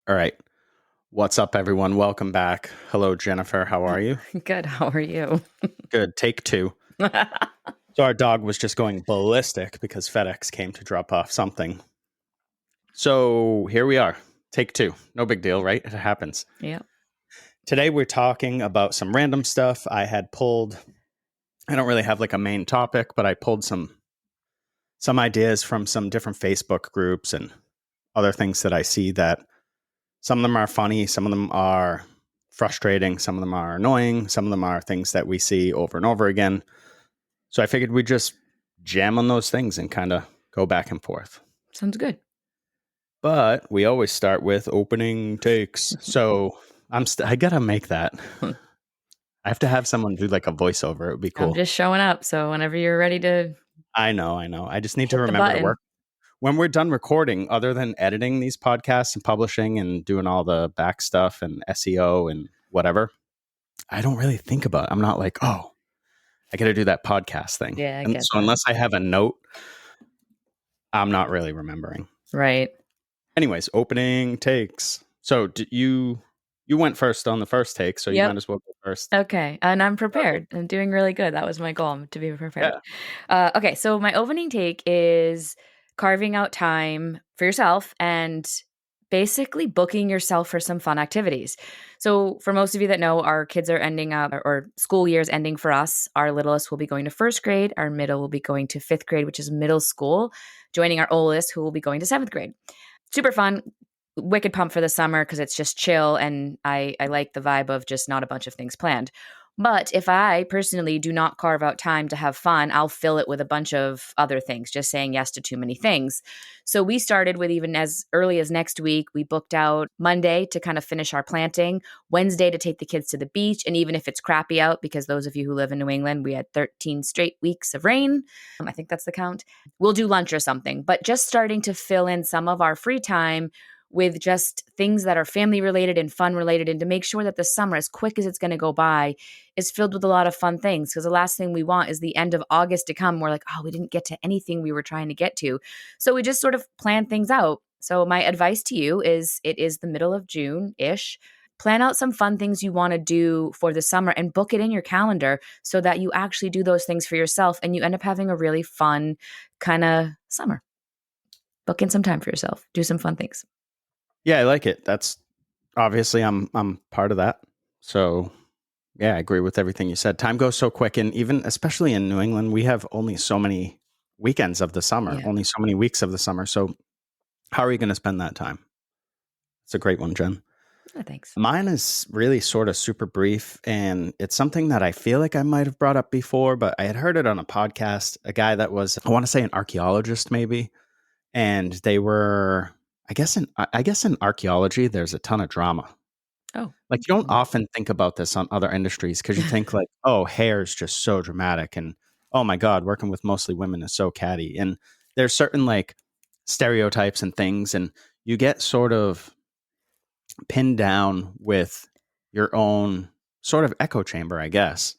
All right. What's up, everyone? Welcome back. Hello, Jennifer. How are you? Good. How are you? Good. Take two. So our dog was just going ballistic because FedEx came to drop off something. So here we are. Take two. No big deal, right? It happens. Yeah. Today we're talking about some random stuff. I don't really have like a main topic, but I pulled some ideas from some different Facebook groups and other things that I see that some of them are funny, some of them are frustrating, some of them are annoying, some of them are things that we see over and over again. So I figured we'd just jam on those things and kind of go back and forth. Sounds good. But we always start with opening takes. So I gotta make that. I have to have someone do like a voiceover. It would be cool. I'm just showing up. So whenever you're ready to. I know. I just need to Hit the remember to button. work. When we're done recording, other than editing these podcasts and publishing and doing all the back stuff and SEO and whatever, I don't really think about it. I'm not like, oh, I got to do that podcast thing. Yeah, I And get so that. unless I have a note, I'm not really remembering. Right. Anyways, opening takes. So you went first on the first take, so you Yep. might as well go first. Okay. And I'm prepared. I'm doing really good. That was my goal, to be prepared. Yeah. Okay. So my opening take is carving out time for yourself and basically booking yourself for some fun activities. So for most of you that know, our kids are ending up, or school year's ending for us. Our littlest will be going to first grade. Our middle will be going to fifth grade, which is middle school, joining our oldest, who will be going to seventh grade. Super fun. Wicked pumped for the summer because it's just chill, and I like the vibe of just not a bunch of things planned. But if I personally do not carve out time to have fun, I'll fill it with a bunch of other things, just saying yes to too many things. So we started with, even as early as next week, we booked out Monday to kind of finish our planting, Wednesday to take the kids to the beach. And even if it's crappy out, because those of you who live in New England, we had 13 straight weeks of rain. I think that's the count. We'll do lunch or something, but just starting to fill in some of our free time with just things that are family related and fun related, and to make sure that the summer, as quick as it's going to go by, is filled with a lot of fun things. Because the last thing we want is the end of August to come. We're like, oh, we didn't get to anything we were trying to get to. So we just sort of plan things out. So my advice to you is, it is the middle of June-ish. Plan out some fun things you want to do for the summer and book it in your calendar so that you actually do those things for yourself and you end up having a really fun kind of summer. Book in some time for yourself. Do some fun things. Yeah, I like it. That's obviously I'm part of that. So yeah, I agree with everything you said. Time goes so quick, and even especially in New England, we have only so many weekends of the summer, only so many weeks of the summer. So how are you going to spend that time? It's a great one, Jen. Oh, thanks. Mine is really sort of super brief, and it's something that I feel like I might have brought up before, but I had heard it on a podcast, a guy that was, I want to say, an archaeologist maybe, and they were, I guess in archaeology, there's a ton of drama. Oh. Like, you don't often think about this on other industries because you think like, oh, hair is just so dramatic, and oh my God, working with mostly women is so catty. And there's certain like stereotypes and things, and you get sort of pinned down with your own sort of echo chamber, I guess.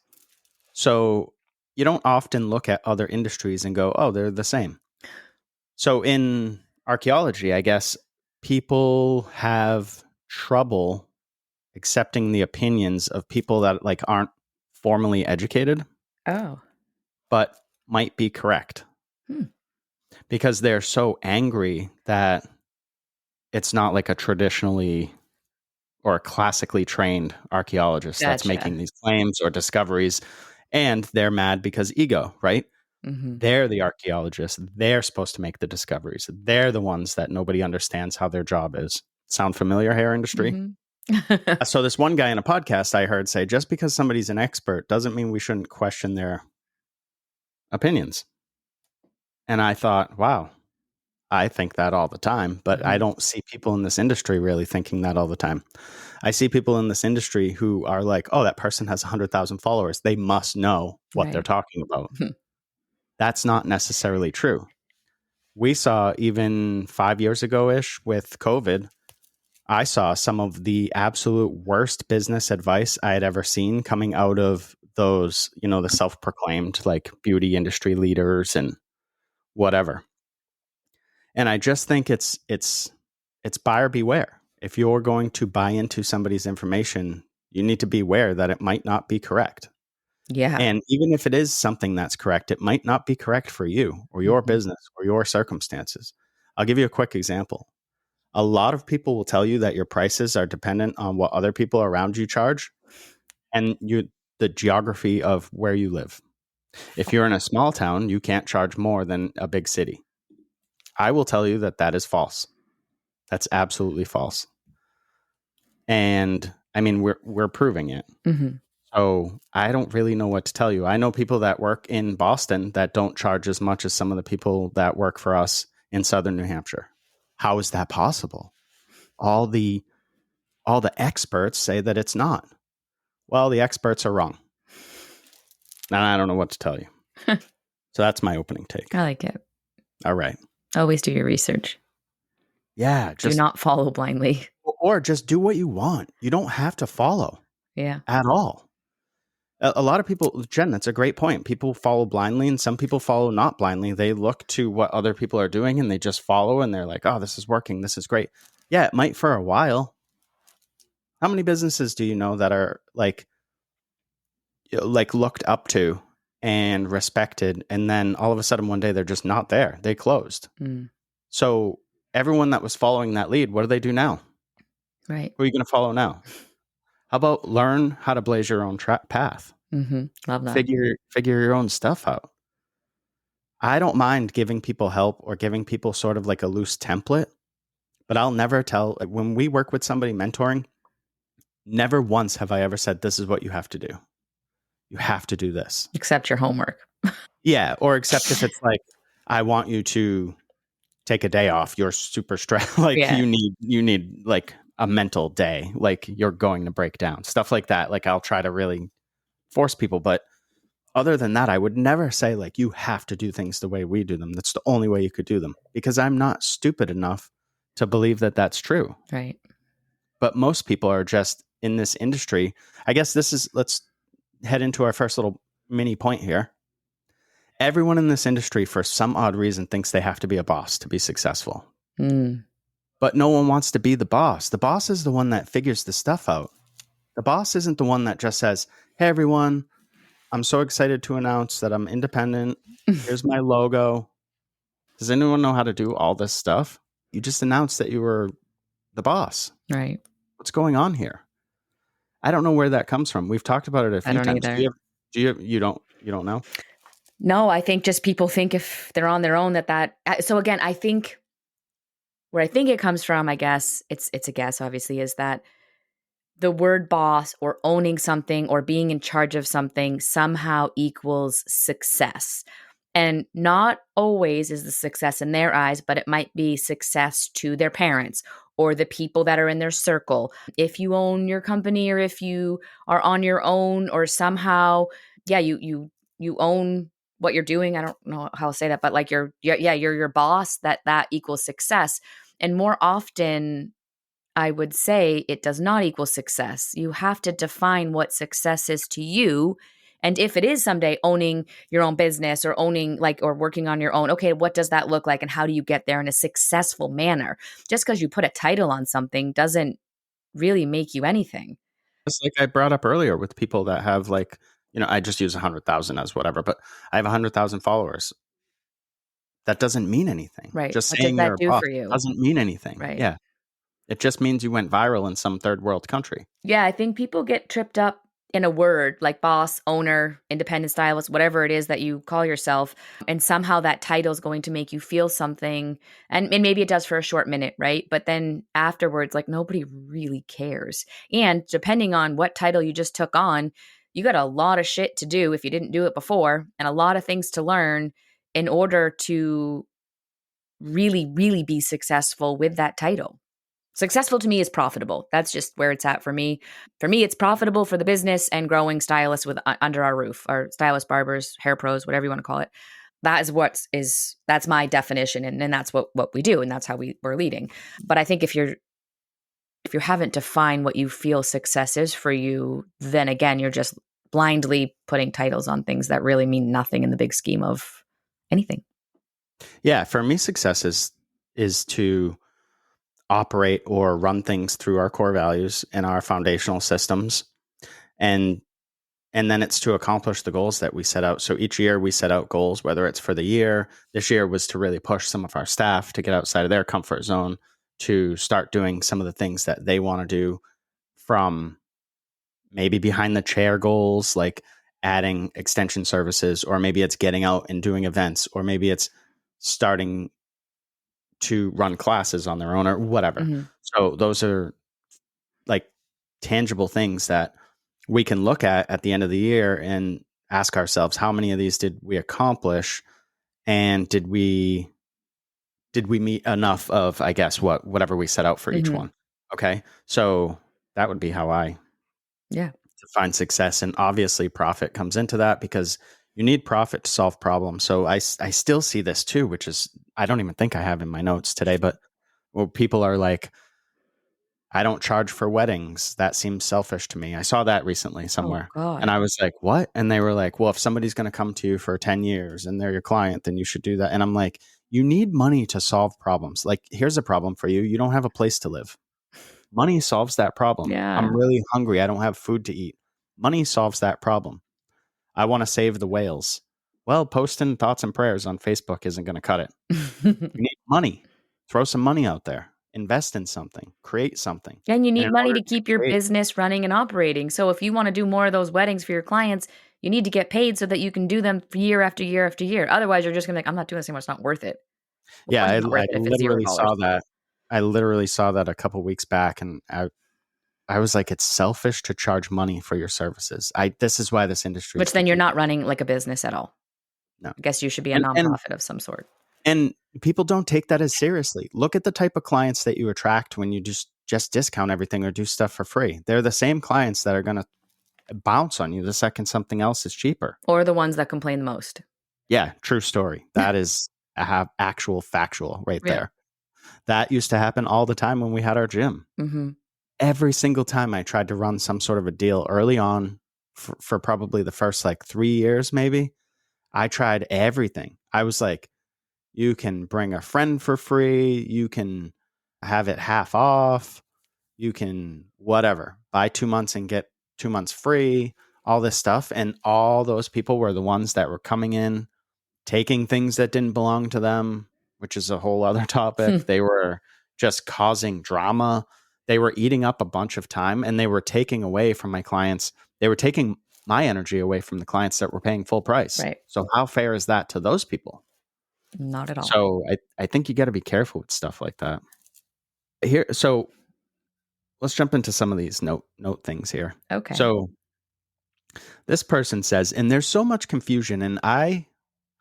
So you don't often look at other industries and go, oh, they're the same. So in archaeology, I guess people have trouble accepting the opinions of people that like aren't formally educated. Oh. But might be correct. Because they're so angry that it's not like a traditionally or a classically trained archaeologist that's making these claims or discoveries, and they're mad because ego, right? Mm-hmm. They're the archaeologists. They're supposed to make the discoveries. They're the ones that nobody understands how their job is. Sound familiar, hair industry? Mm-hmm. So this one guy in a podcast I heard say, just because somebody's an expert doesn't mean we shouldn't question their opinions. And I thought, wow, I think that all the time, but I don't see people in this industry really thinking that all the time. I see people in this industry who are like, oh, that person has 100,000 followers. They must know what they're talking about. That's not necessarily true. We saw even 5 years ago-ish with COVID, I saw some of the absolute worst business advice I had ever seen coming out of those, you know, the self-proclaimed like beauty industry leaders and whatever. And I just think it's buyer beware. If you're going to buy into somebody's information, you need to be aware that it might not be correct. Yeah. And even if it is something that's correct, it might not be correct for you or your business or your circumstances. I'll give you a quick example. A lot of people will tell you that your prices are dependent on what other people around you charge and the geography of where you live. If you're in a small town, you can't charge more than a big city. I will tell you that that is false. That's absolutely false. And I mean, we're proving it. Mm-hmm. So I don't really know what to tell you. I know people that work in Boston that don't charge as much as some of the people that work for us in Southern New Hampshire. How is that possible? All the experts say that it's not. Well, the experts are wrong. And I don't know what to tell you. So that's my opening take. I like it. All right. Always do your research. Yeah. Do not follow blindly. Or just do what you want. You don't have to follow. Yeah. At all. A lot of people, Jen, that's a great point. People follow blindly and some people follow not blindly. They look to what other people are doing and they just follow and they're like, oh, this is working. This is great. Yeah, it might for a while. How many businesses do you know that are like looked up to and respected, and then all of a sudden one day they're just not there? They closed. So everyone that was following that lead, what do they do now? Right. Who are you going to follow now? How about learn how to blaze your own path? Love that. Figure your own stuff out. I don't mind giving people help or giving people sort of like a loose template, but I'll never tell, like when we work with somebody mentoring, never once have I ever said, this is what you have to do. You have to do this. Except your homework. Yeah. Or except if it's like, I want you to take a day off. You're super stressed. Like you need like a mental day. Like you're going to break down. Stuff like that. Like I'll try to really force people. But other than that, I would never say like, you have to do things the way we do them. That's the only way you could do them, because I'm not stupid enough to believe that that's true. Right. But most people are just in this industry. I guess let's head into our first little mini point here. Everyone in this industry, for some odd reason, thinks they have to be a boss to be successful. But no one wants to be the boss. The boss is the one that figures the stuff out. The boss isn't the one that just says, hey, everyone, I'm so excited to announce that I'm independent. Here's my logo. Does anyone know how to do all this stuff? You just announced that you were the boss. Right. What's going on here? I don't know where that comes from. We've talked about it a few times. Either. You don't know? No, I think just people think if they're on their own that so again, I think where I think it comes from, I guess it's a guess obviously, is that the word boss or owning something or being in charge of something somehow equals success. And not always is the success in their eyes, but it might be success to their parents or the people that are in their circle. If you own your company or if you are on your own or somehow, you own what you're doing. I don't know how to say that, but like you're your boss, that equals success. And more often, I would say it does not equal success. You have to define what success is to you. And if it is someday owning your own business or owning or working on your own, okay, what does that look like? And how do you get there in a successful manner? Just because you put a title on something doesn't really make you anything. It's like I brought up earlier with people that have I just use 100,000 as whatever, but I have 100,000 followers. That doesn't mean anything. Right. Just what saying does you're that a do boss for you? doesn't mean anything. Right. Yeah. It just means you went viral in some third world country. Yeah, I think people get tripped up in a word like boss, owner, independent stylist, whatever it is that you call yourself. And somehow that title is going to make you feel something. And maybe it does for a short minute, right? But then afterwards, nobody really cares. And depending on what title you just took on, you got a lot of shit to do if you didn't do it before and a lot of things to learn in order to really, really be successful with that title. Successful to me is profitable. That's just where it's at for me. For me, it's profitable for the business and growing stylists with under our roof, or stylists, barbers, hair pros, whatever you want to call it. That is that's my definition, and that's what we do, and that's how we're leading. But I think if you haven't defined what you feel success is for you, then again, you're just blindly putting titles on things that really mean nothing in the big scheme of anything. Yeah, for me, success is to operate or run things through our core values and our foundational systems. And then it's to accomplish the goals that we set out. So each year we set out goals, whether it's for the year. This year was to really push some of our staff to get outside of their comfort zone, to start doing some of the things that they want to do, from maybe behind the chair goals, like adding extension services, or maybe it's getting out and doing events, or maybe it's starting to run classes on their own, or whatever. Mm-hmm. So those are like tangible things that we can look at the end of the year and ask ourselves, how many of these did we accomplish, and did we meet enough of, I guess, whatever we set out for each one. Okay, so that would be how I define success. And obviously profit comes into that, because you need profit to solve problems. So I still see this too, which is, I don't even think I have in my notes today, but people are like, I don't charge for weddings. That seems selfish to me. I saw that recently somewhere. Oh, God. And I was like, what? And they were like, well, if somebody's going to come to you for 10 years and they're your client, then you should do that. And I'm like, you need money to solve problems. Like, here's a problem for you. You don't have a place to live. Money solves that problem. Yeah. I'm really hungry. I don't have food to eat. Money solves that problem. I want to save the whales. Well, posting thoughts and prayers on Facebook isn't going to cut it. You need money. Throw some money out there. Invest in something. Create something. And you need in money order to keep your create- business running and operating. So if you want to do more of those weddings for your clients, you need to get paid so that you can do them year after year after year. Otherwise, you're just going to be like, I'm not doing this anymore. It's not worth it. Of Yeah, course I it's not worth it if it's literally $0. saw that. I literally saw that a couple weeks back, and I was like, it's selfish to charge money for your services. This is why this industry. Which then you're not running like a business at all. No. I guess you should be a nonprofit of some sort. And people don't take that as seriously. Look at the type of clients that you attract when you just discount everything or do stuff for free. They're the same clients that are going to bounce on you the second something else is cheaper. Or the ones that complain the most. Yeah, true story. That is actual factual right there. That used to happen all the time when we had our gym. Mm-hmm. Every single time I tried to run some sort of a deal early on for probably the first like 3 years, maybe, I tried everything. I was like, you can bring a friend for free. You can have it half off. You can whatever, buy 2 months and get 2 months free, all this stuff. And all those people were the ones that were coming in, taking things that didn't belong to them, which is a whole other topic. They were just causing drama. They were eating up a bunch of time, and they were taking away from my clients. They were taking my energy away from the clients that were paying full price. Right. So how fair is that to those people? Not at all. So I think you got to be careful with stuff like that. Here, so let's jump into some of these note things here. Okay. So this person says, and there's so much confusion, and I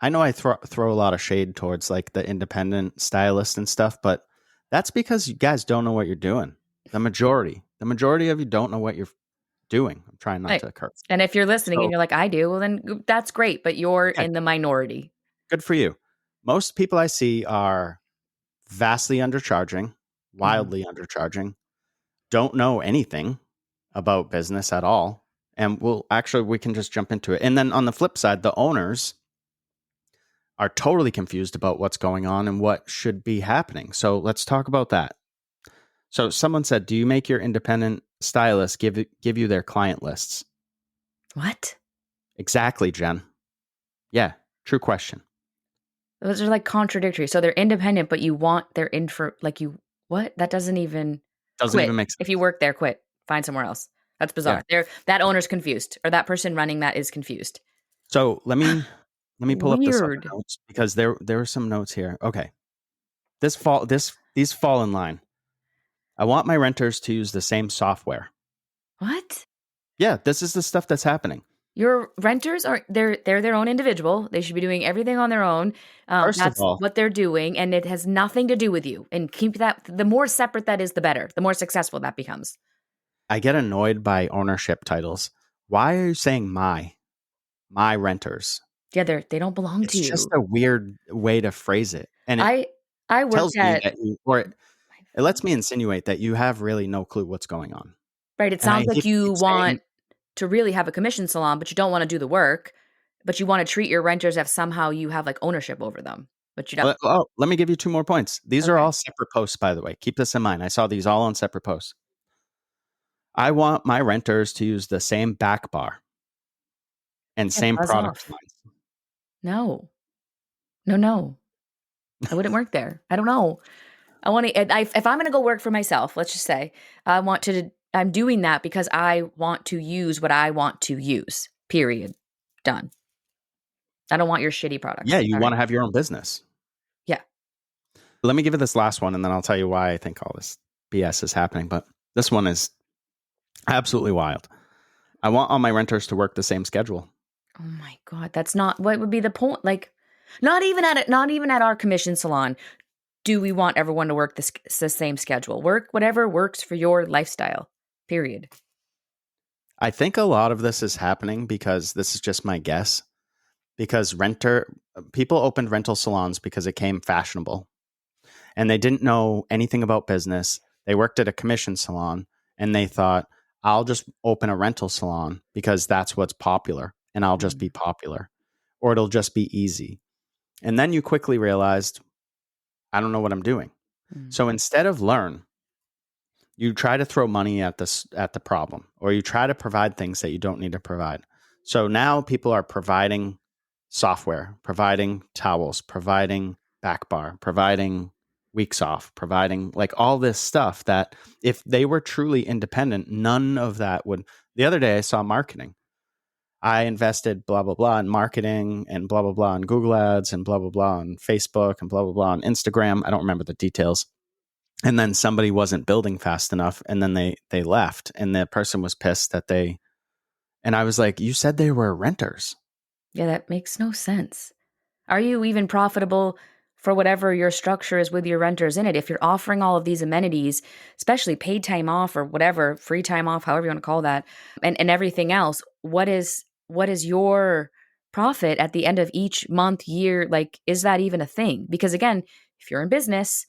know I throw a lot of shade towards like the independent stylist and stuff, but that's because you guys don't know what you're doing. The majority of you don't know what you're doing. I'm trying not to curse. And if you're listening and you're like, I do, well, then that's great, but you're in the minority. Good for you. Most people I see are vastly undercharging, wildly undercharging, don't know anything about business at all. And we can just jump into it. And then on the flip side, the owners are totally confused about what's going on and what should be happening. So let's talk about that. So someone said, do you make your independent stylist give you their client lists? What? Exactly, Jen. Yeah, true question. Those are like contradictory. So they're independent, but you want their info, like you, what? That doesn't even even make sense. If you work there, quit. Find somewhere else. That's bizarre. Yeah. That owner's confused, or that person running that is confused. So let me pull up this notes, because there are some notes here. Okay. These fall in line. I want my renters to use the same software. What? Yeah, this is the stuff that's happening. Your renters they're their own individual. They should be doing everything on their own. First that's of all, what they're doing, and it has nothing to do with you. And keep that. The more separate that is, the better. The more successful that becomes. I get annoyed by ownership titles. Why are you saying my renters? Yeah, they don't belong to you. It's just a weird way to phrase it, and I tells me that it lets me insinuate that you have really no clue what's going on. Right. It sounds like you want to really have a commission salon, but you don't want to do the work, but you want to treat your renters as somehow you have like ownership over them. but you don't. Oh, let me give you 2 more points. These are Okay. all separate posts, by the way. Keep this in mind. I saw these all on separate posts. I want my renters to use the same back bar and Yeah, same buzz product off. lines. No, no. I wouldn't work there. I don't know. I want to, if I'm going to go work for myself, let's just say I'm doing that because I want to use what I want to use, period. Done. I don't want your shitty Yeah, products. you Sorry. want to have your own business. Yeah. Let me give you this last one, and then I'll tell you why I think all this BS is happening. But this one is absolutely wild. I want all my renters to work the same schedule. Oh my God. That's not what would be the point. Like, not even at our commission salon do we want everyone to work the same schedule. Work whatever works for your lifestyle, period. I think a lot of this is happening because this is just my guess. Because people opened rental salons because it came fashionable, and they didn't know anything about business. They worked at a commission salon, and they thought, I'll just open a rental salon because that's what's popular, and I'll just be popular, or it'll just be easy. And then you quickly realized, I don't know what I'm doing. Mm. So instead of learn, you try to throw money at the problem, or you try to provide things that you don't need to provide. So now people are providing software, providing towels, providing back bar, providing weeks off, providing like all this stuff that if they were truly independent, none of that would. The other day I saw marketing. I invested blah, blah, blah in marketing and blah, blah, blah on Google ads and blah, blah, blah on Facebook and blah, blah, blah on Instagram. I don't remember the details. And then somebody wasn't building fast enough, and then they left, and the person was pissed that they. And I was like, you said they were renters. Yeah, that makes no sense. Are you even profitable for whatever your structure is with your renters in it? If you're offering all of these amenities, especially paid time off or whatever, free time off, however you want to call that, and everything else, what is your profit at the end of each month, year? Like, is that even a thing? Because again, if you're in business,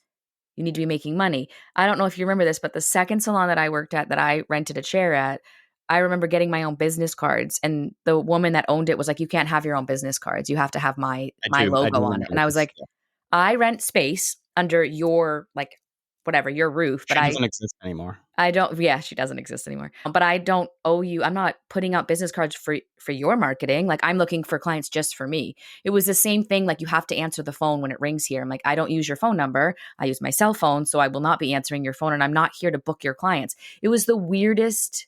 you need to be making money. I don't know if you remember this, but the second salon that I worked at that I rented a chair at, I remember getting my own business cards, and the woman that owned it was like, "You can't have your own business cards. You have to have my I do logo on it." And remember I was this. like, "I rent space under your like whatever, your roof, but She doesn't exist anymore. I don't yeah, she doesn't exist anymore. But I don't owe you. I'm not putting out business cards for your marketing. Like I'm looking for clients just for me. It was the same thing like you have to answer the phone when it rings here. I'm like I don't use your phone number. I use my cell phone, so I will not be answering your phone and I'm not here to book your clients. It was the weirdest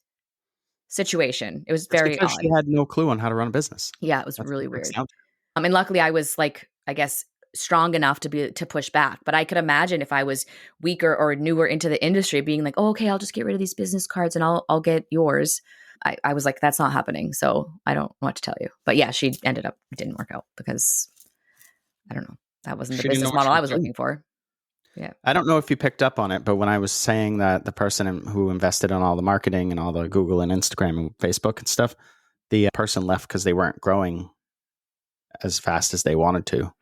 situation. It was It's very because she odd. had no clue on how to run a business. Yeah, it was That's what really it breaks weird. down to. And luckily I was like, I guess strong enough to push back. But I could imagine if I was weaker or newer into the industry being like, oh, okay, I'll just get rid of these business cards and I'll get yours. I was like, that's not happening. So I don't know what to tell you. But yeah, she ended up, it didn't work out because I don't know. That wasn't the She didn't know business what model she I was was doing. looking for. Yeah. I don't know if you picked up on it, but when I was saying that the person who invested in all the marketing and all the Google and Instagram and Facebook and stuff, the person left because they weren't growing as fast as they wanted to.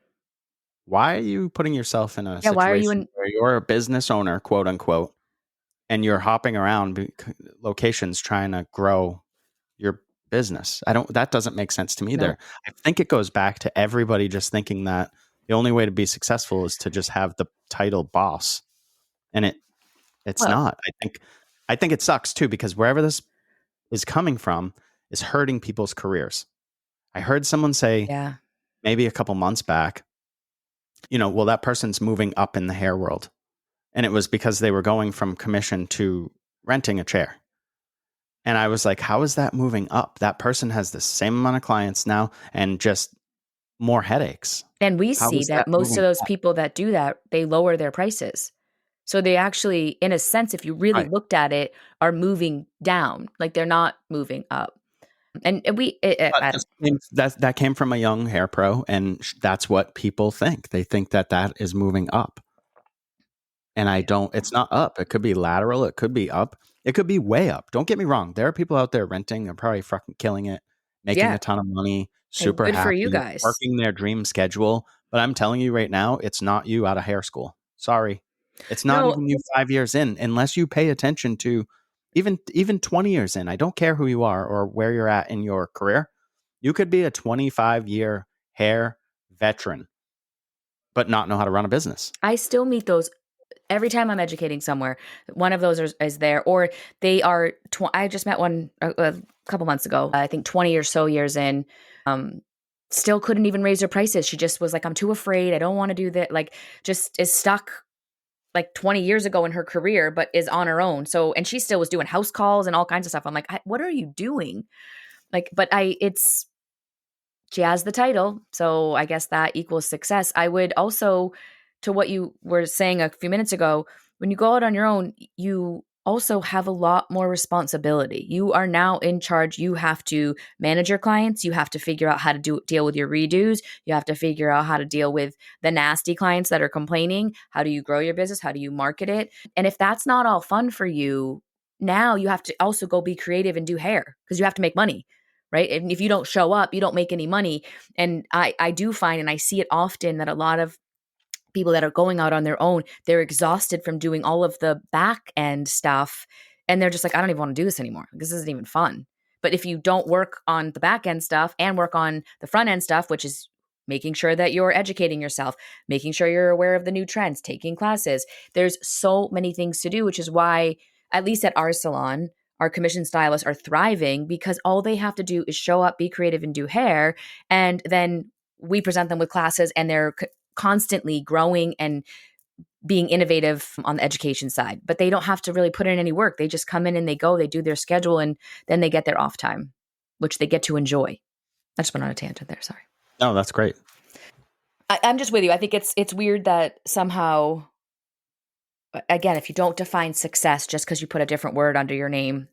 Why are you putting yourself in a Yeah. Why are you situation in? where you're a business owner, quote unquote, and you're hopping around locations trying to grow your business? That doesn't make sense to me No. there. I think it goes back to everybody just thinking that the only way to be successful is to just have the title boss. And it's Well, not. I think it sucks too, because wherever this is coming from is hurting people's careers. I heard someone say yeah. maybe a couple months back, well, that person's moving up in the hair world. And it was because they were going from commission to renting a chair. And I was like, how is that moving up? That person has the same amount of clients now and just more headaches. And we How see is that that most of moving those up? people that do that, they lower their prices. So they actually, in a sense, if you really Right. looked at it, are moving down. Like they're not moving up. And But I don't. that came from a young hair pro, and that's what people think. They think that is moving up. And I Yeah. don't, it's not up. It could be lateral. It could be up. It could be way up. Don't get me wrong. There are people out there renting and probably fucking killing it, making Yeah. a ton of money, Hey, super good for you happy, guys. working their dream schedule. But I'm telling you right now, it's not you out of hair school. Sorry. It's not No, even you 5 years in, unless you pay attention to even 20 years in. I don't care who you are or where you're at in your career. You could be a 25-year hair veteran, but not know how to run a business. I still meet those every time I'm educating somewhere. One of those is there, or they are. I just met one a couple months ago. I think 20 or so years in. Still couldn't even raise her prices. She just was like, I'm too afraid. I don't want to do that. Like, just is stuck like 20 years ago in her career, but is on her own. So, and she still was doing house calls and all kinds of stuff. I'm like, what are you doing? Like, but she has the title. So I guess that equals success. I would also, to what you were saying a few minutes ago, when you go out on your own, you also have a lot more responsibility. You are now in charge. You have to manage your clients. You have to figure out how to deal with your redos. You have to figure out how to deal with the nasty clients that are complaining. How do you grow your business? How do you market it? And if that's not all fun for you, now you have to also go be creative and do hair because you have to make money, right? And if you don't show up, you don't make any money. And I do find, and I see it often, that a lot of people that are going out on their own, they're exhausted from doing all of the back end stuff. And they're just like, I don't even want to do this anymore. This isn't even fun. But if you don't work on the back end stuff and work on the front end stuff, which is making sure that you're educating yourself, making sure you're aware of the new trends, taking classes, there's so many things to do, which is why, at least at our salon, our commission stylists are thriving because all they have to do is show up, be creative, and do hair. And then we present them with classes, and they're constantly growing and being innovative on the education side. But they don't have to really put in any work. They just come in and they go, they do their schedule, and then they get their off time, which they get to enjoy. I just went on a tangent there. Sorry. No, that's great. I'm just with you. I think it's weird that somehow, again, if you don't define success just because you put a different word under your name,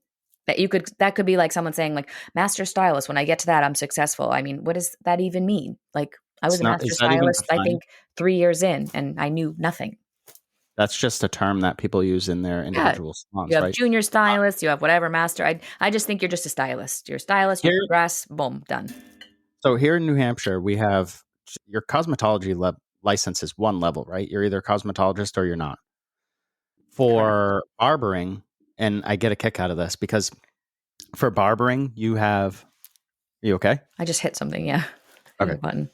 that could be like someone saying like Master Stylist. When I get to that, I'm successful. I mean, what does that even mean? Like, I was a Master Stylist, I think 3 years in, and I knew nothing. That's just a term that people use in their individual salons, you have right? Junior stylist, you have whatever master. I just think you're just a stylist. You're a stylist, you progress, boom, done. So here in New Hampshire, we have your cosmetology license is one level, right? You're either a cosmetologist or you're not. For barbering, and I get a kick out of this because for barbering, you okay? I just hit something, yeah. Okay. Button.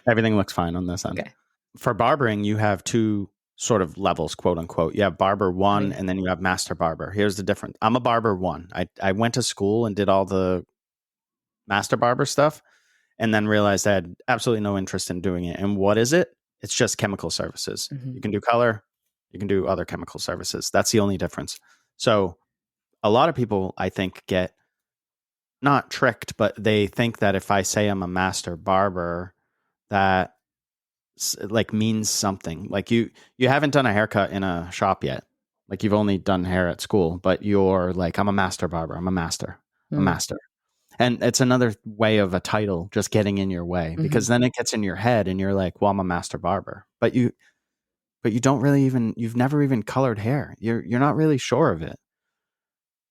Everything looks fine on this end. Okay. For barbering, you have two sort of levels, quote unquote. You have Barber 1 and then you have Master Barber. Here's the difference. I'm a Barber 1. I went to school and did all the Master Barber stuff and then realized I had absolutely no interest in doing it. And what is it? It's just chemical services. Mm-hmm. You can do color. You can do other chemical services. That's the only difference. So a lot of people, I think, get not tricked, but they think that if I say I'm a Master Barber, that like means something. Like you haven't done a haircut in a shop yet. Like you've only done hair at school, but you're like, I'm a Master Barber. I'm a master. A master. And it's another way of a title just getting in your way because then it gets in your head and you're like, well, I'm a Master Barber. But you don't really you've never even colored hair. You're not really sure of it.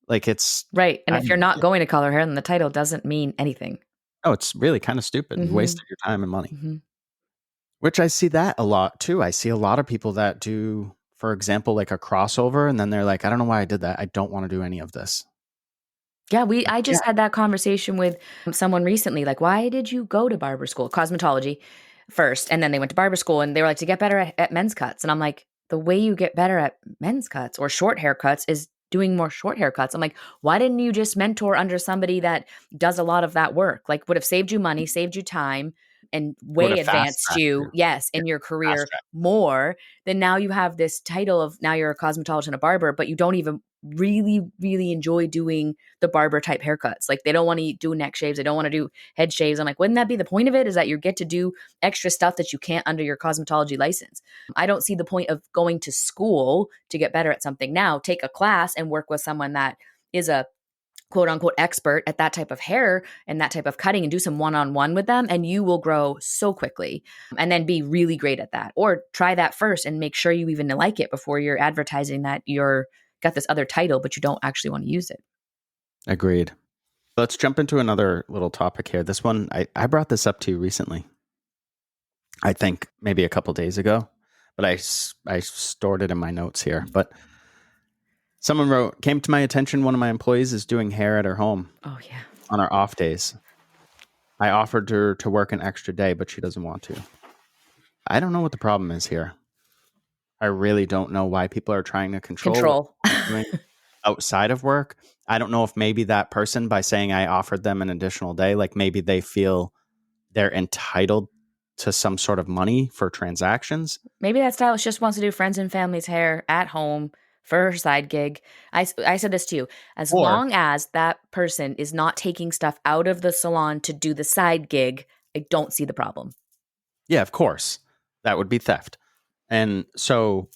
Like it's right. And if you're not going to color hair, then the title doesn't mean anything. Oh, it's really kind of stupid. You wasted your time and money. Which I see that a lot too. I see a lot of people that do, for example, like a crossover, and then they're like, I don't know why I did that. I don't want to do any of this. Yeah, I just had that conversation with someone recently. Like, why did you go to barber school? Cosmetology first, and then they went to barber school, and they were like, to get better at men's cuts. And I'm like, the way you get better at men's cuts or short haircuts is doing more short haircuts. I'm like, why didn't you just mentor under somebody that does a lot of that work? Like, would have saved you money, saved you time, and way advanced you, in your career more. Then now you have this title of now you're a cosmetologist and a barber, but you don't even really, really enjoy doing the barber type haircuts. Like they don't want to do neck shaves. They don't want to do head shaves. I'm like, wouldn't that be the point of it? Is that you get to do extra stuff that you can't under your cosmetology license? I don't see the point of going to school to get better at something. Now take a class and work with someone that is a quote unquote expert at that type of hair and that type of cutting and do some one-on-one with them. And you will grow so quickly and then be really great at that. Or try that first and make sure you even like it before you're advertising that you're got this other title, but you don't actually want to use it. Agreed. Let's jump into another little topic here. This one, I brought this up to you recently. I think maybe a couple days ago, but I stored it in my notes here. But someone came to my attention, one of my employees is doing hair at her home. Oh, yeah. On our off days. I offered her to work an extra day, but she doesn't want to. I don't know what the problem is here. I really don't know why people are trying to control what Control. I'm doing outside of work. I don't know if maybe that person, by saying I offered them an additional day, like maybe they feel they're entitled to some sort of money for transactions. Maybe that stylist just wants to do friends and family's hair at home for her side gig. I said this to you. As Or, long as that person is not taking stuff out of the salon to do the side gig, I don't see the problem. yeah, of course, that would be theft. And so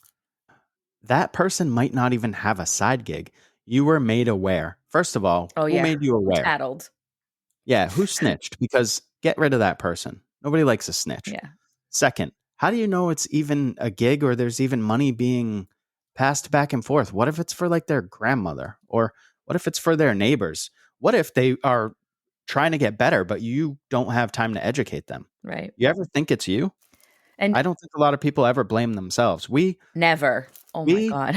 that person might not even have a side gig. You were made aware. First of all, Oh, who yeah. made you Who aware? tattled? Yeah, who snitched? Because get rid of that person. Nobody likes a snitch. Yeah. Second, how do you know it's even a gig or there's even money being passed back and forth? What if it's for like their grandmother? Or what if it's for their neighbors? What if they are trying to get better, but you don't have time to educate them? Right. You ever think it's you? And I don't think a lot of people ever blame themselves. never. Oh my We God.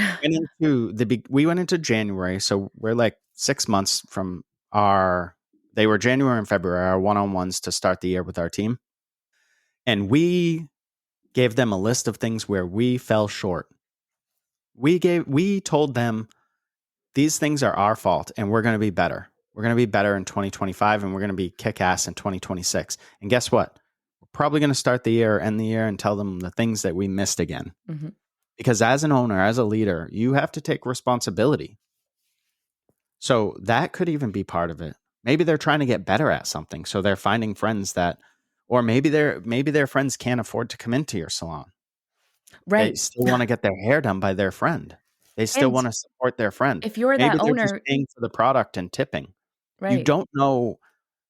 we went into January, so we're like 6 months from our. They were January and February, our one-on-ones to start the year with our team, and we gave them a list of things where we fell short. We told them these things are our fault, and we're going to be better. We're going to be better in 2025, and we're going to be kick-ass in 2026. And guess what? We're probably going to start the year, end the year, and tell them the things that we missed again. Mm-hmm. Because as an owner, as a leader, you have to take responsibility. So that could even be part of it. Maybe they're trying to get better at something. So they're finding friends that, or maybe their friends can't afford to come into your salon. They Right. still want to get their hair done by their friend. They still And want to support their friend. if you're that Maybe they're just owner, paying for the product and tipping. You right. don't know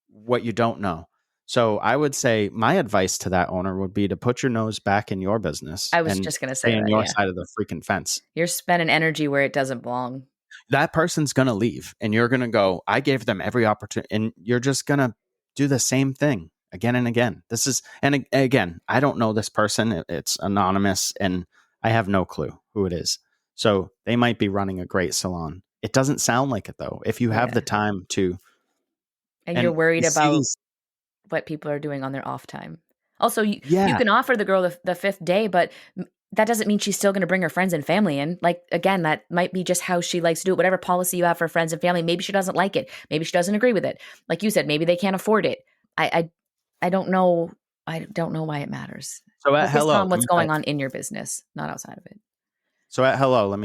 what you don't know. So I would say my advice to that owner would be to put your nose back in your business I was and just going to say stay on that. your Yeah. side of the freaking fence. You're spending energy where it doesn't belong. That person's going to leave and you're going to go, I gave them every opportunity, and you're just going to do the same thing again and again. And again, I don't know this person. It's anonymous and I have no clue who it is. So they might be running a great salon. It doesn't sound like it though. If you have the time to, And you're and worried you see about these, what people are doing on their off time. Also, you yeah. can offer the girl the fifth day, but that doesn't mean she's still going to bring her friends and family in. Like, again, that might be just how she likes to do it. Whatever policy you have for friends and family, maybe she doesn't like it. Maybe she doesn't agree with it. Like you said, maybe they can't afford it. I don't know. I don't know why it matters. So at Focus Hello, on what's going on in your business, not outside of it. So at Hello,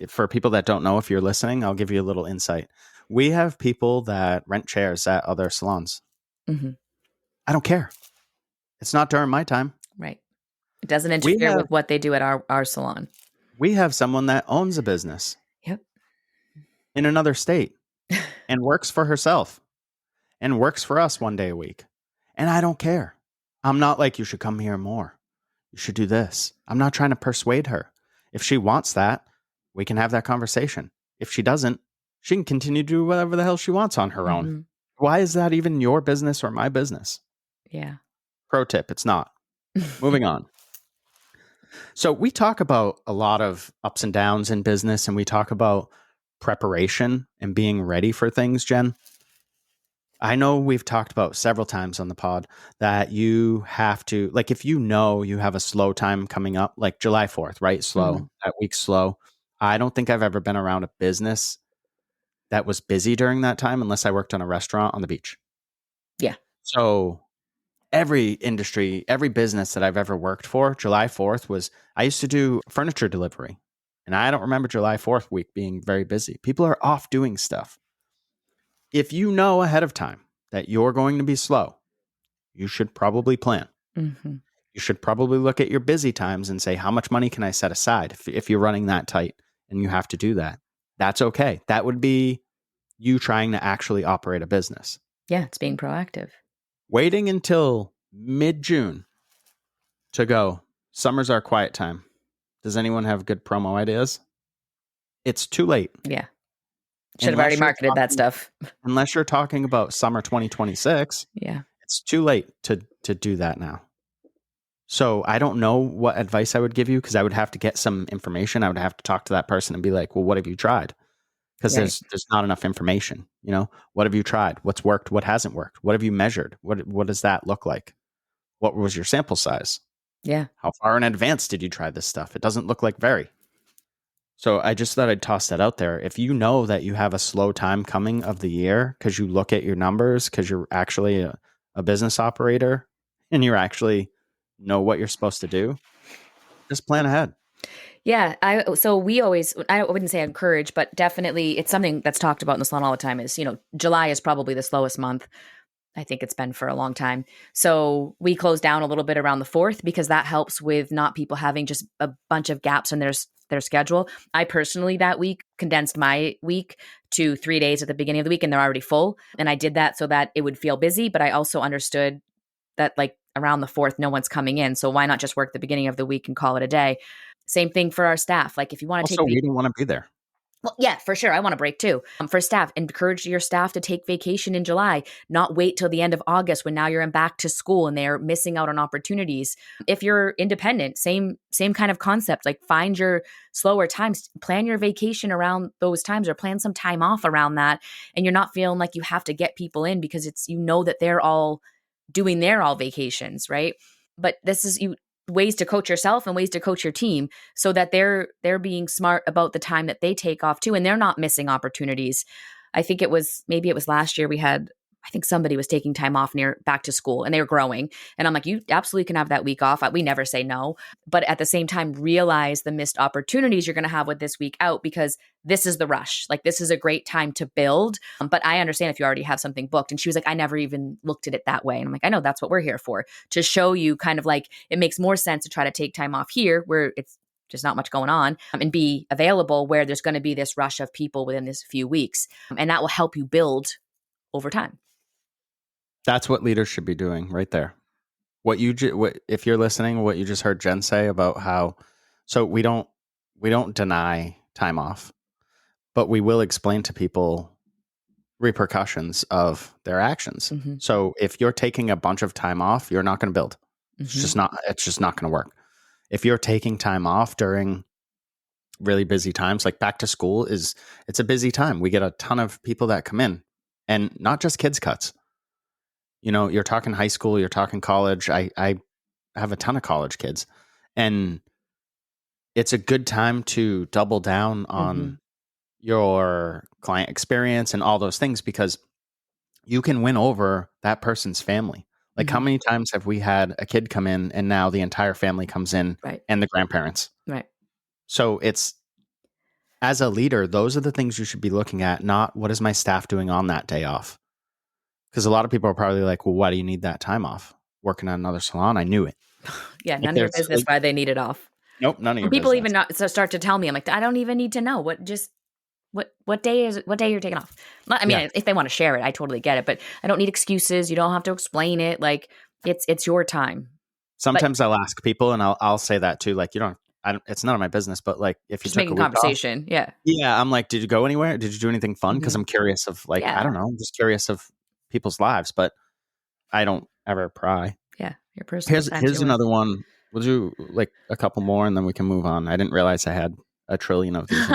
for people that don't know, if you're listening, I'll give you a little insight. We have people that rent chairs at other salons. Mm-hmm. I don't care. It's not during my time. Right. It doesn't We interfere have with what they do at our salon. we have someone that owns a business Yep. in another state and works for herself and works for us one day a week. And I don't care. I'm not like, you should come here more. You should do this. I'm not trying to persuade her. If she wants that, we can have that conversation. If she doesn't, she can continue to do whatever the hell she wants on her own. Mm-hmm. Why is that even your business or my business? Yeah. Pro tip, it's not. Moving on. So we talk about a lot of ups and downs in business, and we talk about preparation and being ready for things, Jen. I know we've talked about several times on the pod that you have to, like, if you know you have a slow time coming up, like July 4th, right? Slow. Mm-hmm. That week's slow. I don't think I've ever been around a business that was busy during that time unless I worked on a restaurant on the beach. Yeah. So every industry, every business that I've ever worked for, July 4th I used to do furniture delivery. And I don't remember July 4th week being very busy. People are off doing stuff. If you know ahead of time that you're going to be slow, you should probably plan. Mm-hmm. You should probably look at your busy times and say, how much money can I set aside if you're running that tight and you have to do that? That's okay. That would be you trying to actually operate a business. Yeah, it's being proactive. Waiting until mid-June to go, summer's our quiet time. Does anyone have good promo ideas? It's too late. Yeah. Should have already marketed that stuff. Unless you're talking about summer 2026. Yeah. It's too late to do that now. So I don't know what advice I would give you because I would have to get some information. I would have to talk to that person and be like, well, what have you tried? Because there's not enough information. You know, what have you tried? What's worked? What hasn't worked? What have you measured? What does that look like? What was your sample size? Yeah. How far in advance did you try this stuff? It doesn't look like very. So I just thought I'd toss that out there. If you know that you have a slow time coming of the year because you look at your numbers, because you're actually a business operator and you're actually know what you're supposed to do, just plan ahead. Yeah, so we always, I wouldn't say encourage, but definitely it's something that's talked about in the salon all the time is, July is probably the slowest month. I think it's been for a long time. So we close down a little bit around the 4th because that helps with not people having just a bunch of gaps in their schedule. I personally that week condensed my week to 3 days at the beginning of the week and they're already full. And I did that so that it would feel busy, but I also understood that like around the 4th, no one's coming in. So why not just work the beginning of the week and call it a day? Same thing for our staff. Like if you want to Also, take we don't want to be there. well, yeah, for sure. I want a break too. For staff, encourage your staff to take vacation in July, not wait till the end of August when now you're in back to school and they're missing out on opportunities. If you're independent, same kind of concept. Like find your slower times, plan your vacation around those times or plan some time off around that. And you're not feeling like you have to get people in because it's that they're all doing their all vacations, right? But this is ways to coach yourself and ways to coach your team so that they're being smart about the time that they take off too and they're not missing opportunities. I think it was last year I think somebody was taking time off near back to school and they were growing. And I'm like, you absolutely can have that week off. We never say no. But at the same time, realize the missed opportunities you're going to have with this week out because this is the rush. Like this is a great time to build. But I understand if you already have something booked. And she was like, I never even looked at it that way. And I'm like, I know that's what we're here for, to show you kind of like it makes more sense to try to take time off here where it's just not much going on and be available where there's going to be this rush of people within this few weeks. And that will help you build over time. That's what leaders should be doing right there. If you're listening, what you just heard Jen say about how, so we don't deny time off, but we will explain to people repercussions of their actions. Mm-hmm. So if you're taking a bunch of time off, you're not going to build. It's just not going to work. If you're taking time off during really busy times, like back to school it's a busy time. We get a ton of people that come in and not just kids cuts. You're talking high school, you're talking college. I have a ton of college kids and it's a good time to double down on your client experience and all those things because you can win over that person's family. Like how many times have we had a kid come in and now the entire family comes in Right. and the grandparents. Right. So it's, as a leader, those are the things you should be looking at, not what is my staff doing on that day off. Because a lot of people are probably like, well, why do you need that time off? Working at another salon, I knew it. Yeah, none of your business why they need it off. Nope, none of your people business. even start to tell me, I'm like, I don't even need to know what day you're taking off. I mean, if they want to share it, I totally get it, but I don't need excuses. You don't have to explain it. Like it's your time. Sometimes I'll ask people and I'll say that too. Like, it's none of my business, but like if you just took making a week conversation. Off, yeah. I'm like, did you go anywhere? Did you do anything fun? Because I'm curious of like, I don't know. I'm just curious of people's lives, but I don't ever pry. Yeah. Your personal Here's another one. We'll do like a couple more and then we can move on. I didn't realize I had a trillion of these.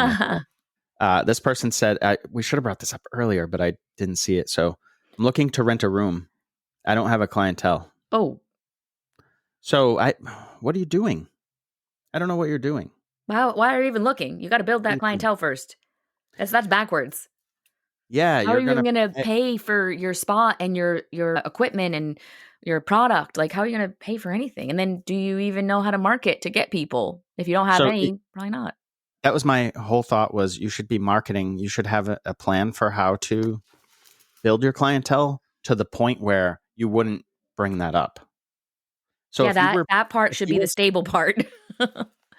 This person said, we should have brought this up earlier, but I didn't see it. So I'm looking to rent a room. I don't have a clientele. Oh. So what are you doing? I don't know what you're doing. Why are you even looking? You got to build that clientele first. That's backwards. Yeah. How are you even going to pay for your spot and your equipment and your product? Like, how are you going to pay for anything? And then do you even know how to market to get people? If you don't have any, probably not. That was my whole thought was you should be marketing. You should have a plan for how to build your clientele to the point where you wouldn't bring that up. So yeah, that part should be the stable part.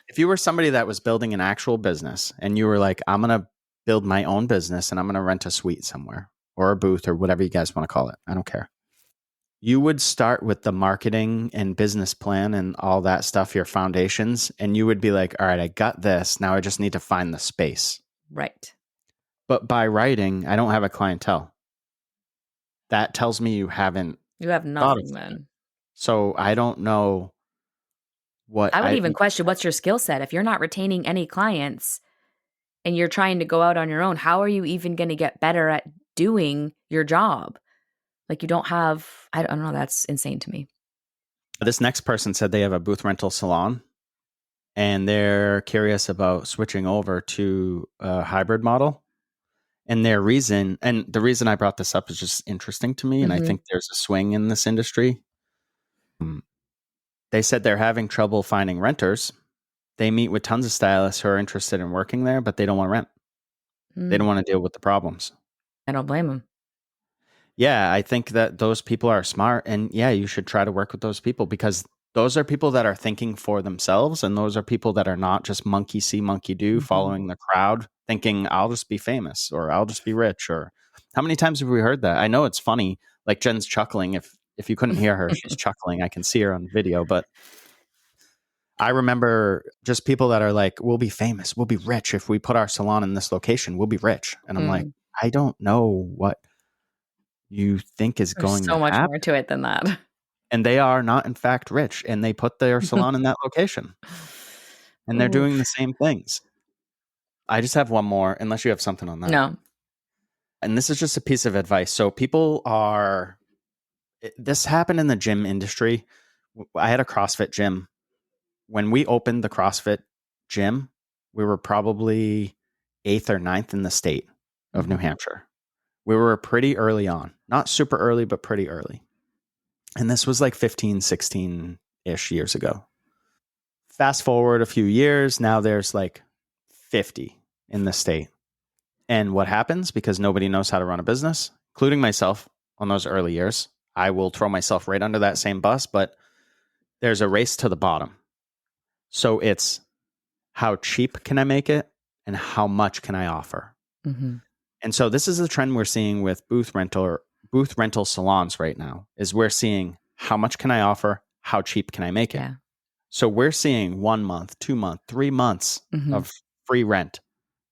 If you were somebody that was building an actual business and you were like, I'm going to build my own business and I'm going to rent a suite somewhere or a booth or whatever you guys want to call it. I don't care. You would start with the marketing and business plan and all that stuff, your foundations, and you would be like, all right, I got this. Now I just need to find the space. Right. But by writing, I don't have a clientele. That tells me you have nothing then. So I don't know what I would even question what's your skill set. If you're not retaining any clients and you're trying to go out on your own, how are you even going to get better at doing your job? Like you don't have, I don't know. That's insane to me. This next person said they have a booth rental salon and they're curious about switching over to a hybrid model. And the reason I brought this up is just interesting to me. And I think there's a swing in this industry. They said they're having trouble finding renters. They meet with tons of stylists who are interested in working there, but they don't want to rent. They don't want to deal with the problems. I don't blame them. Yeah, I think that those people are smart. And yeah, you should try to work with those people because those are people that are thinking for themselves. And those are people that are not just monkey see, monkey do, following the crowd, thinking I'll just be famous or I'll just be rich. Or how many times have we heard that? I know it's funny. Like Jen's chuckling. If you couldn't hear her, she's chuckling. I can see her on video. But I remember just people that are like, we'll be famous. We'll be rich. If we put our salon in this location, we'll be rich. And I'm like, I don't know what you think is going to happen. There's so much more to it than that. And they are not, in fact, rich. And they put their salon in that location. And they're doing the same things. I just have one more, unless you have something on that. No. And this is just a piece of advice. So this happened in the gym industry. I had a CrossFit gym. When we opened the CrossFit gym, we were probably 8th or 9th in the state of New Hampshire. We were pretty early on. Not super early, but pretty early. And this was like 15, 16-ish years ago. Fast forward a few years, now there's like 50 in the state. And what happens, because nobody knows how to run a business, including myself on those early years, I will throw myself right under that same bus, but there's a race to the bottom. So it's how cheap can I make it and how much can I offer? And so this is the trend we're seeing with booth rental salons right now, is we're seeing how much can I offer? How cheap can I make it? Yeah. So we're seeing 1 month, 2 month, 3 months of free rent.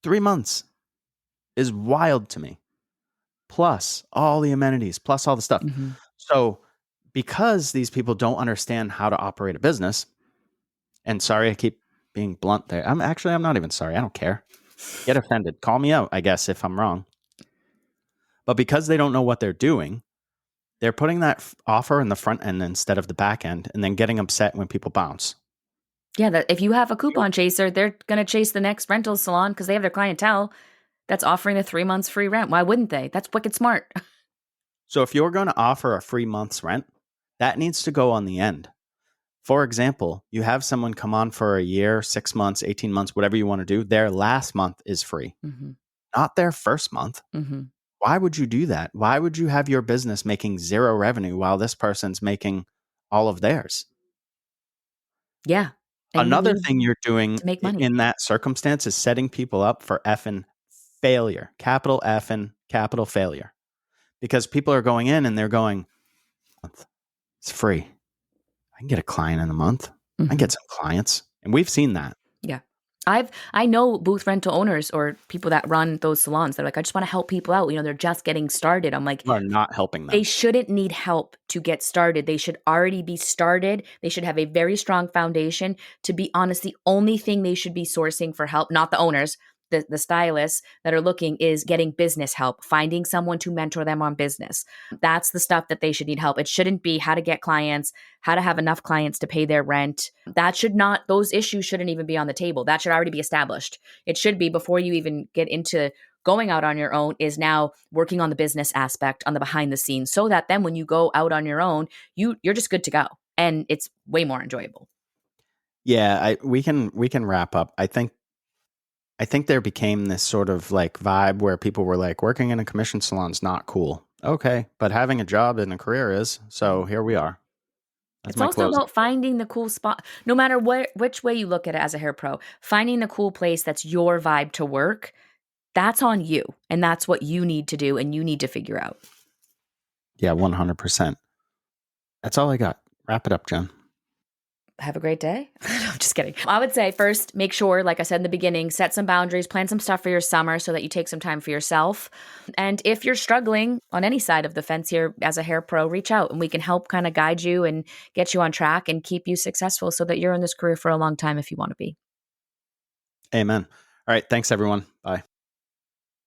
3 months is wild to me. Plus all the amenities, plus all the stuff. So because these people don't understand how to operate a business, and sorry, I keep being blunt there. I'm not even sorry. I don't care. Get offended. Call me out, I guess, if I'm wrong. But because they don't know what they're doing, they're putting that offer in the front end instead of the back end and then getting upset when people bounce. Yeah, that if you have a coupon chaser, they're going to chase the next rental salon because they have their clientele that's offering the 3 months free rent. Why wouldn't they? That's wicked smart. So if you're going to offer a free month's rent, that needs to go on the end. For example, you have someone come on for a year, 6 months, 18 months, whatever you want to do. Their last month is free, not their first month. Why would you do that? Why would you have your business making zero revenue while this person's making all of theirs? Yeah. Another thing you're doing make money in that circumstance is setting people up for effing failure, capital F and capital failure. Because people are going in and they're going, it's free. I can get a client in a month. I can get some clients. And we've seen that. Yeah. I know booth rental owners or people that run those salons. They're like, I just want to help people out. They're just getting started. I'm like, you are not helping them. They shouldn't need help to get started. They should already be started. They should have a very strong foundation. To be honest, the only thing they should be sourcing for help, not the owners, the stylists that are looking, is getting business help, finding someone to mentor them on business. That's the stuff that they should need help. It shouldn't be how to get clients, how to have enough clients to pay their rent. Those issues shouldn't even be on the table. That should already be established. It should be, before you even get into going out on your own, is now working on the business aspect, on the behind the scenes, so that then when you go out on your own, you're just good to go. And it's way more enjoyable. Yeah, we can wrap up. I think there became this sort of like vibe where people were like, working in a commission salon's not cool. Okay, but having a job and a career is. So here we are. It's also about finding the cool spot. No matter which way you look at it as a hair pro, finding the cool place that's your vibe to work, that's on you. And that's what you need to do and you need to figure out. Yeah, 100%. That's all I got. Wrap it up, Jen. Have a great day. I'm just kidding. I would say first, make sure, like I said in the beginning, set some boundaries, plan some stuff for your summer so that you take some time for yourself. And if you're struggling on any side of the fence here as a hair pro, reach out and we can help kind of guide you and get you on track and keep you successful so that you're in this career for a long time if you want to be. Amen. All right. Thanks, everyone. Bye.